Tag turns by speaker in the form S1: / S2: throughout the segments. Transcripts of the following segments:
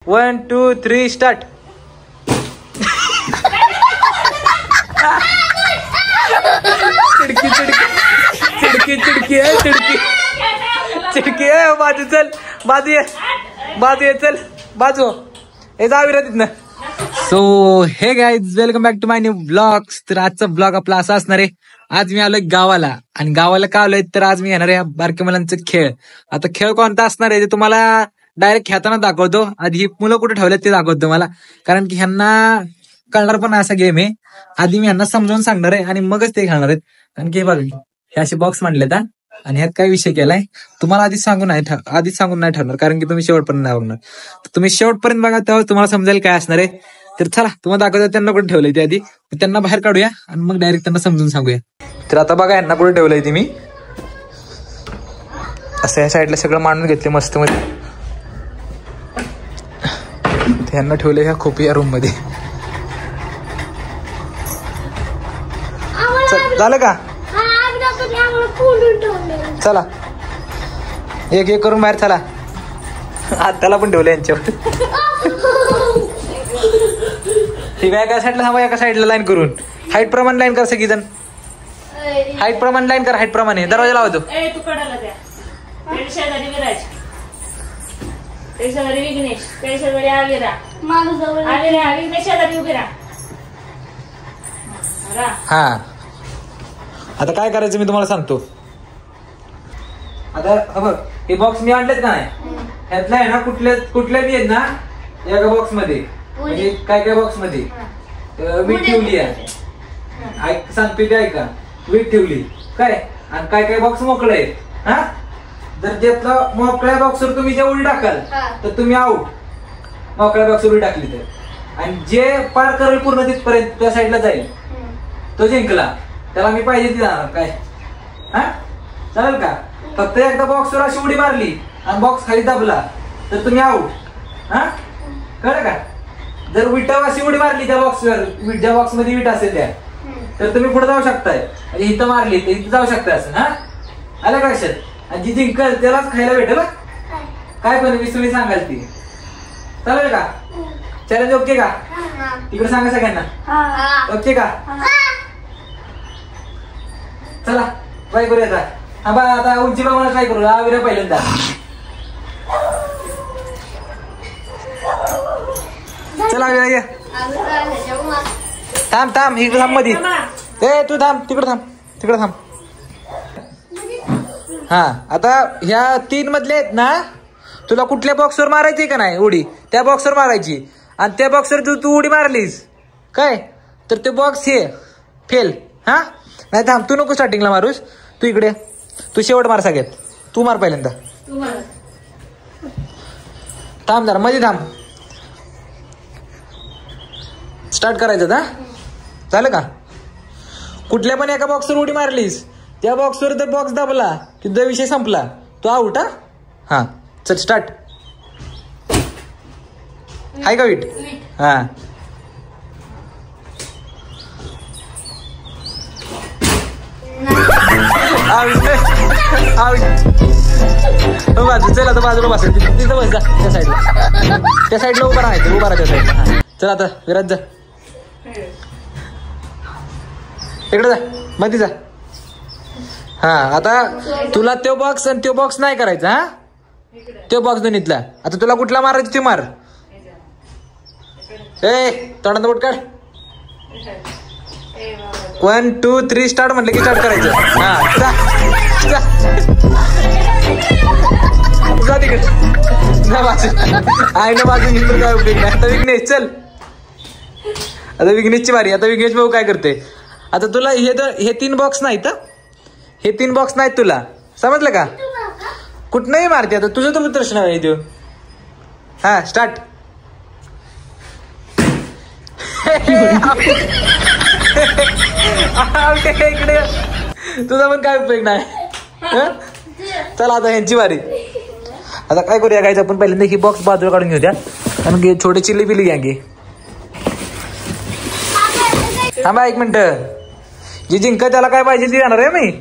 S1: 1 2 3 start. चिडकी चिडकी चिडकी चिडकी आहे चिडकी चिडकी आहे. बाजू चल, बाजू ये, बाजू ये, चल बाजू. हे जावी रे तिथनं. So hey guys, welcome back to my new blogs. तर आजचा ब्लॉग आपला असा असणार आहे. आज मी आलोय गावाला, आणि गावाला का आलोय तर आज मी येणार आहे बारक्या मुलांचा खेळ. आता खेळ कोणता असणार आहे ते तुम्हाला डायरेक्ट खेळताना दाखवतो. आधी मुलं कुठे ठेवलेत ते दाखवतो मला, कारण की ह्यांना कळणार पण असा गेम आहे. आधी मी ह्यांना समजावून सांगणार आहे आणि मगच ते खेळणार आहेत. कारण की बघा, हे असे बॉक्स मांडलेत आणि ह्यात काय विषय केलाय तुम्हाला आधीच सांगून नाही ठरणार, कारण की तुम्ही शेवटपर्यंत नाही बघणार. तुम्ही शेवटपर्यंत बघा, तेव्हा तुम्हाला समजेल काय असणार आहे. तर चला तुम्हाला दाखवतो त्यांना कुठे ठेवलंय ते. आधी त्यांना बाहेर काढूया आणि मग डायरेक्ट त्यांना समजून सांगूया. तर आता बघा यांना कुठे ठेवलंय ते. मी असं या साईडला सगळं मांडून घेतले मस्त मध्ये. यांना ठेवलंय ह्या खोपी या रूम मध्ये. झालं का? चला एक एक करून बाहेर चला. त्याला पण ठेवलं यांच्यावर. ठीक आहे, एका साईडला थांबा, एका साईडला लाईन करून हाईट प्रमाणे लाईन कर सगळीजण. हाईट प्रमाणे लाईन कर, हाईट प्रमाणे. दरवाजा लावतो. हा, आता काय करायचं मी तुम्हाला सांगतो. आता बघ, हे बॉक्स मी आणलेत का नाही, ह्यातला आहे ना कुठल्या बी आहेत ना एका बॉक्स मध्ये, म्हणजे काय काय बॉक्स मध्ये वीट ठेवली आहे. सांगतो ते ऐका, वीट ठेवली काय, आणि काय काय बॉक्स मोकळे आहेत. हा, जर त्यातला मोकळ्या बॉक्सवर तुम्ही जे उडी टाकाल तर तुम्ही आउट. मोकळ्या बॉक्सवर उडी टाकली तर, आणि जे पार करेल पूर्ण तिथपर्यंत त्या साईडला जाईल तो जिंकला. त्याला मी पाहिजे ती जाणार काय. हा, चालेल का? फक्त एकदा बॉक्सवर अशी उडी मारली आणि बॉक्स खाली दाबला तर तुम्ही आउट. हा, कळलं का? जर विटावर अशी उडी मारली त्या बॉक्सवर, ज्या बॉक्स मध्ये विट असेल त्या, तर तुम्ही पुढे जाऊ शकताय. इथं मारली तर इथं जाऊ शकताय असं. हा, आलं का लक्षात? आणि जी जिंकल त्यालाच खायला भेटेल. काय पण विसरून सांगाल ती. चालेल का? चॅलेंज ओके का? तिकडे सांगा सगळ्यांना. ओके का? चला ट्राय करूया आता. हा बा, आता उंची प्रमाणे ट्राय करू. हा विरा पहिल्यांदा. चला विरा ये. थांब थांब, इकडे थांब मध्ये. ए तू थांब, तिकडे थांब, तिकडे थांब. हा, आता ह्या 3 मधले आहेत ना, तुला कुठल्या बॉक्सवर मारायची का नाही उडी, त्या बॉक्सवर मारायची. आणि त्या बॉक्सवर तू उडी मारलीस काय तर ते बॉक्स हे फेल. हा, नाही थांब, तू नको स्टार्टिंगला मारूस. तू इकडे, तू शेवट मार सगळ्यात. तू मार पहिल्यांदा. थांब जरा, मध्ये थांब. स्टार्ट करायचं. हा, झालं का? कुठल्या पण एका बॉक्सवर उडी मारलीस, त्या बॉक्सवर जर बॉक्स दाबला की तुझा विषय संपला, तो आउट. हा, चल स्टार्ट. हाय का वीट? हा, बाजू चल. आता बाजूला बस, तिथं बस जा. त्या साईडला उभा राहायचं. उभा राहा त्या साईडला. चल आता विराज जा, इकडे जा, मध्ये जा. हा, आता तुला तो बॉक्स आणि तो बॉक्स नाही करायचा. हा, तो बॉक्स दोन्हीतला. आता तुला कुठला मारायचा ते मार. ए तोंडात बोट काढ. 1 2 3 स्टार्ट म्हटलं की स्टार्ट करायचं. हा, जा तिकडे जा बाजू. आहे ना बाजू, हिंदू काय उपयोग नाही. आता विघ्नेश चल. आता विघ्नेशची बारी. आता विघ्नेश भाऊ काय करते. आता तुला हे 3 बॉक्स नाहीत. हे 3 बॉक्स नाहीत तुला, समजलं का? कुठनंही मारते. आता तुझं तर प्रश्न आहे तो. हा, स्टार्ट. इकडे तुझा पण काय उपयोग नाही. चला आता ह्यांची बारी. आता काय करूया गायचं, आपण पहिल्यांदा ही बॉक्स बाजूला काढून घेऊ द्या, आणि छोटे चिल्ली बिल्ली घ्या की. थांबा 1 मिनिट. जी जिंक त्याला काय पाहिजे ती जाणार आहे मी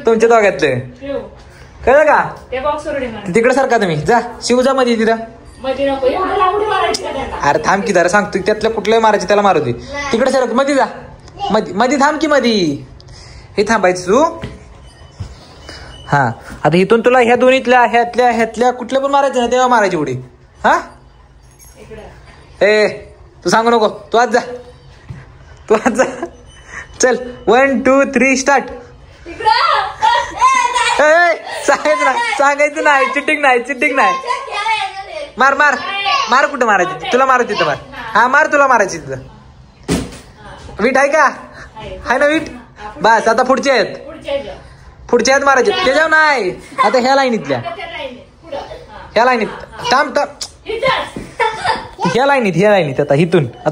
S1: तुमच्या दोघातले. कळलं का? तिकडे सारखा तुम्ही जा. शिव जा मध्ये तिथं. अरे थांब की जरा सांगतो त्यातल्या कुठल्याही मारायचे त्याला मारू दे. तिकडे सर मध्ये जा, मध्ये थांब की मध्ये. हे थांबायचं तू. हा आता इथून तुला ह्या दोन्हीतल्या ह्यातल्या कुठल्या पण मारायचे ना तेव्हा मारायची उडी. हा ए तू सांगू नको, तू आज जा, तू आज जा. चल 1 2 3 स्टार्ट. सांगायचं नाही, चिटिंग नाही. मार मार मार. कुठं मारायची तुला? मारायची तिथं मार. हा मार, तुला मारायची तिथं. वीट आहे का? आहे ना वीट? बस आता पुढच्या आहेत मारायचे त्याच्यावर नाही. आता ह्या लाईनीतल्या थांब. ह्या लाईनीत आता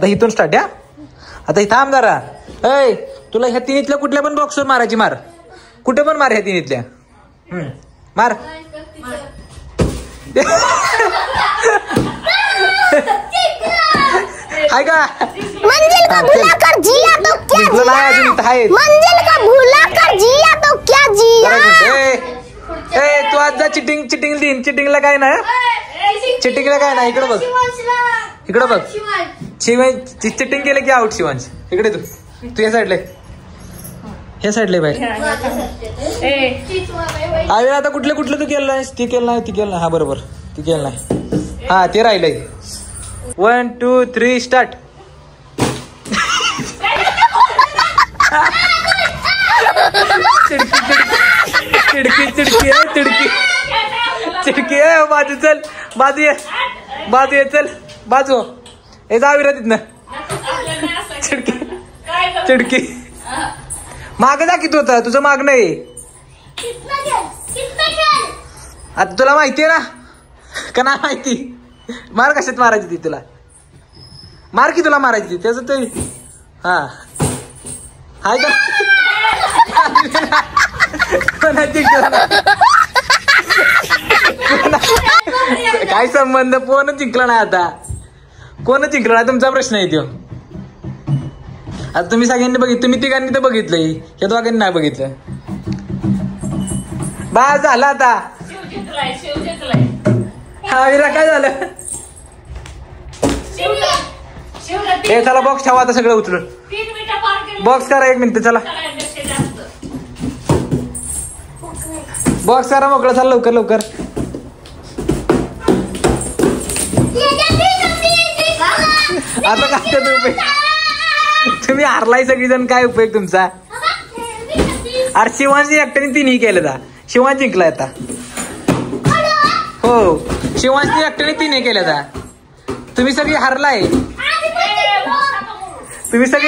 S1: इथून स्टार्ट. या आता थांब जरा. ऐ तुला ह्या तिन्हीतल्या कुठल्या पण बॉक्सवर मारायची. मार कुठे पण मार ह्या तिन्हीतल्या. मार. हाय का?
S2: मंजिल का भूला कर जिया तो क्या जिया.
S1: ए तू आज जा. चिटिंगला काय नाही. चिटिंगला काय नाही. इकडे बघ. चिटिंग केलं की आउट. शिवांश इकडे तू या साईडला बाहेर. अरे आता कुठलं तू केलं नाहीस. ती केलं नाही. हा बरोबर ती केलं नाही. हा ते राहिलंय. 1 2 3 स्टार्ट. चिडकी आहे. बाजू चल. बाजू ये चल. बाजू हे जावी रा तिथनं. चिडकी माग जा की तू. आता तुझं माग नाही. आता तुला माहितीये ना का नाही माहिती? मार. कशात मारायची ती तुला? मार की तुला मारायची त्याच ते. हा हाय का? काय संबंध? कोण जिंकला नाही. आता कोण जिंकला नाही तुमचा प्रश्न आहे तो. आता तुम्ही सगळ्यांनी बघितलं. तुम्ही तिघांनी तर बघितलंय. या दोघांनी नाही बघितलं. बस झालं आता. हा विरा काय झालं? हे चला बॉक्स ठेवा आता सगळं उचलून. बॉक्स करा 1 मिनिट. चला बॉक्स करा मोकळं. चला लवकर. आता काय उपयोग? तुम्ही हारलाय सगळीजण. काय उपयोग तुमचा? अरे शिवांशी एकट्याने 3 केलं. शिवांश जिंकलाय आता. हो शिवांशने एकट्याने 3 केलं. तुम्ही सगळी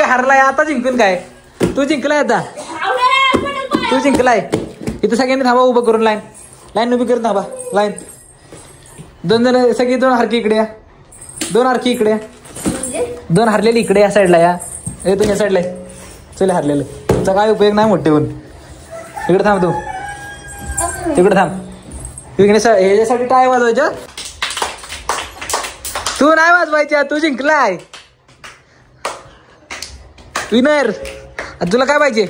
S1: हारलाय. आता जिंकून काय? तू जिंकलाय आता. तू जिंकलाय. इथं सगळ्यांनी थांबा. उभं करून लाईन उभी करून थांबा. लाईन 2 जण सगळी. 2 हारकी इकडे या. 2 हारकी इकडे. 2 हारलेली इकडे या साईडला या. तू या साईडला चल. हारलेलं तुमचा काय उपयोग नाही. मोठे होऊन इकडे थांब. तू तिकडे थांब. ह्याच्यासाठी टाय वाजवायच्या. तू नाही वाजवायच्या. तू जिंकलाय. विनर. तुला काय पाहिजे?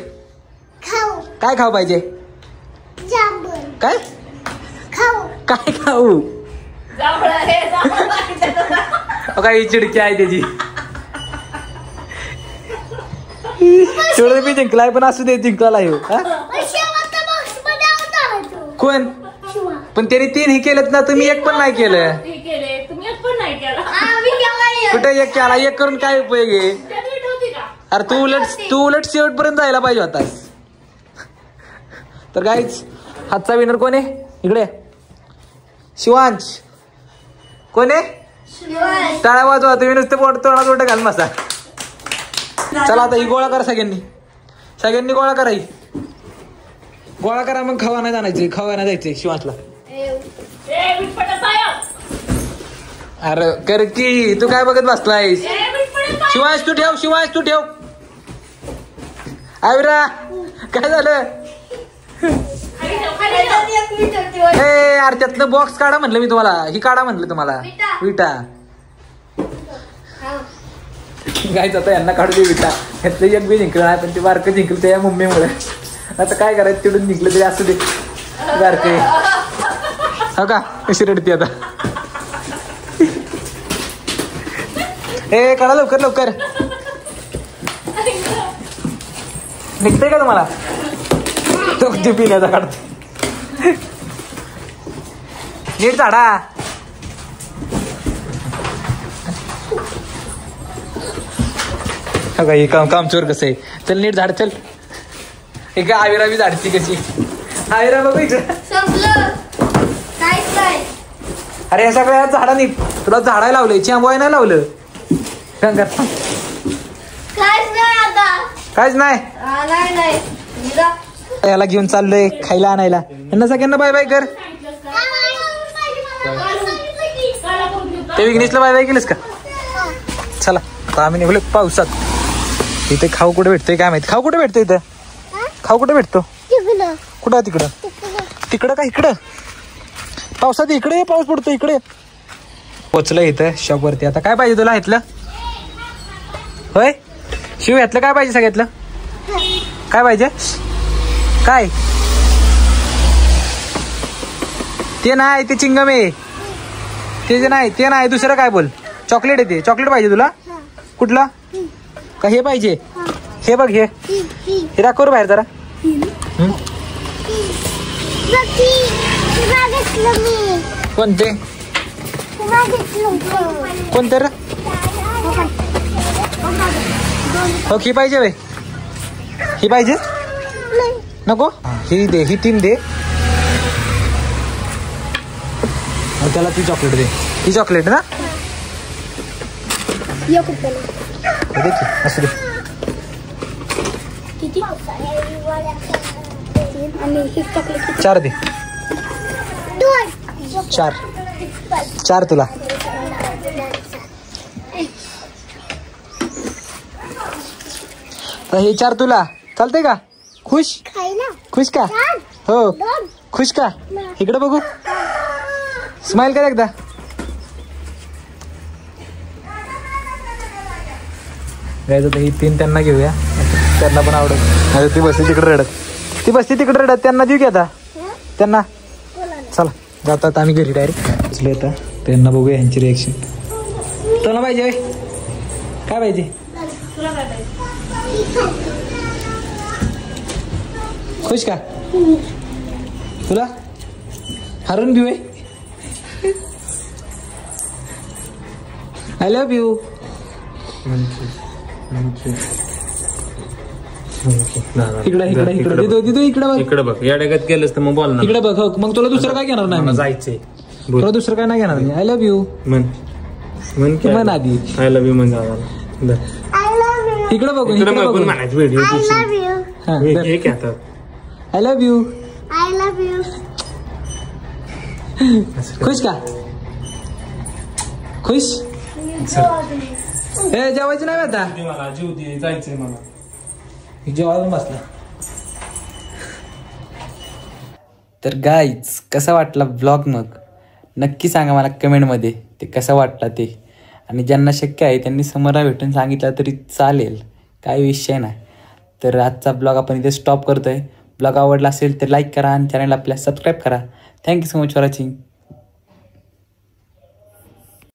S1: काय खाऊ पाहिजे? काय खाऊ? काय चिडकी आहे त्याची. तेवढं मी जिंकलाय. पण असू दे जिंकला. कोण? पण त्याने 3 हे केलं ना. तुम्ही 1 पण नाही केलं. कुठे 1 केला? 1 करून काय उपयोग आहे? अरे तू उलट शेवटपर्यंत जायला पाहिजे होता. तर गाईच हातचा विनर कोण आहे? इकडे शिवांश. कोण आहे? टाळ्या वाजवा. तुम्ही नुसतं तोंडात घाल मसा. चला आता ही गोळा करा. सगळ्यांनी गोळा करा. गोळा करा. मग खवा नाही जायचंय शिवांशला. अरे कर की. तू काय बघत बसलाय? शिवांश तू ठेव. आविरा काय झालं? अरे त्यातलं बॉक्स काढा म्हटलं मी तुम्हाला. ही काढा म्हटलं तुम्हाला. विटा गायचं. आता यांना काढू दे विटा. ह्यातलं 1 बी जिंकलं नाही. पण ते बारकं जिंकलं त्या मम्मीमुळे. आता काय करायचं? तिकडून जिंकलं तरी असू दे. बारकं हो का कशी रडते आता. ए काढा लवकर लवकर. निघतंय का तुम्हाला? तो ते पिण्याचा काढतो. नीट झाडा. हे काम चोर कसं आहे. चल नीट झाड. चल हे का आविरा बी झाडती कशी. आविरा बघ इकडं. अरे या सगळ्या झाडांनी तुला झाडायला लावलंय, चिंबवाय नाही लावलं. काहीच नाही. याला घेऊन चाललोय खायला आणायला. यांना सगळ्यांना बाय बाय कर. ते विघ्नेशला बाय बाय केलंस का? चला आता आम्ही निघलो पावसात. इथे खाऊ कुठे भेटतोय काय माहिती. खाऊ कुठे भेटतो इथं? खाऊ कुठे भेटतो? कुठं तिकडं? तिकडं का इकडं? पावसात इकडे पाऊस पडतो. इकडे पोचलं इथं शॉप वरती. आता काय पाहिजे तुला इथलं? होय शिव यातलं काय पाहिजे सगळ्यातलं? काय पाहिजे? काय ते नाही, ते चिंगम आहे. ते जे नाही ते नाही, दुसरं काय बोल. चॉकलेट आहे ते. चॉकलेट पाहिजे तुला? कुठला? का हे पाहिजे? हे बघ हे दाखव बाहेर जरा. कोणते कोणते रे? हो ही पाहिजे बाई. ही पाहिजे नको? ही दे. ही 3 दे. त्याला ती चॉकलेट दे. ही चॉकलेट ना असू दे. 4 दे. 4 तुला. हे 4 तुला चालते का? खुश खुश का? हो खुश का? इकडे बघू. स्माइल कर एकदा. ही 3 त्यांना घेऊया. त्यांना पण आवडत. ती बसली तिकडे रडत. त्यांना देऊ की आता त्यांना. चला जातात आम्ही घरी डायरेक्ट. बसले आता त्यांना बघूया यांची रिएक्शन. तुला पाहिजे काय पाहिजे? खुश का? तुला हरून घेऊ. I love you.
S3: इकडे बघ. या डग्यात गेलंस तर मग बोल ना.
S1: इकडे बघ. मग तुला दुसरं काय घेणार नाही.
S3: जायचंय.
S1: तुला दुसरं काय नाही घेणार नाही. आय लव्ह यू म्हण आधी.
S3: आय लव्ह यू म्हणजे
S1: इकडे बघू.
S3: म्हणायचं व्हिडिओ.
S1: I love you. खुश का? खुश. हे जेवायचं नाही आता.
S3: मला जीव दे. जायचंय मला.
S1: जेवायला बसला. तर गाईज कसा वाटला व्लॉग? मग नक्की सांगा मला कमेंटमध्ये ते कसा वाटला ते. आणि ज्यांना शक्य आहे त्यांनी समोर भेटून सांगितलं तरी चालेल, काही विषय नाही. तर आजचा ब्लॉग आपण इथे स्टॉप करतोय. ब्लॉग आवडला असेल तर लाईक करा आणि चॅनल आपल्या सबस्क्राईब करा. Thank you so much for watching.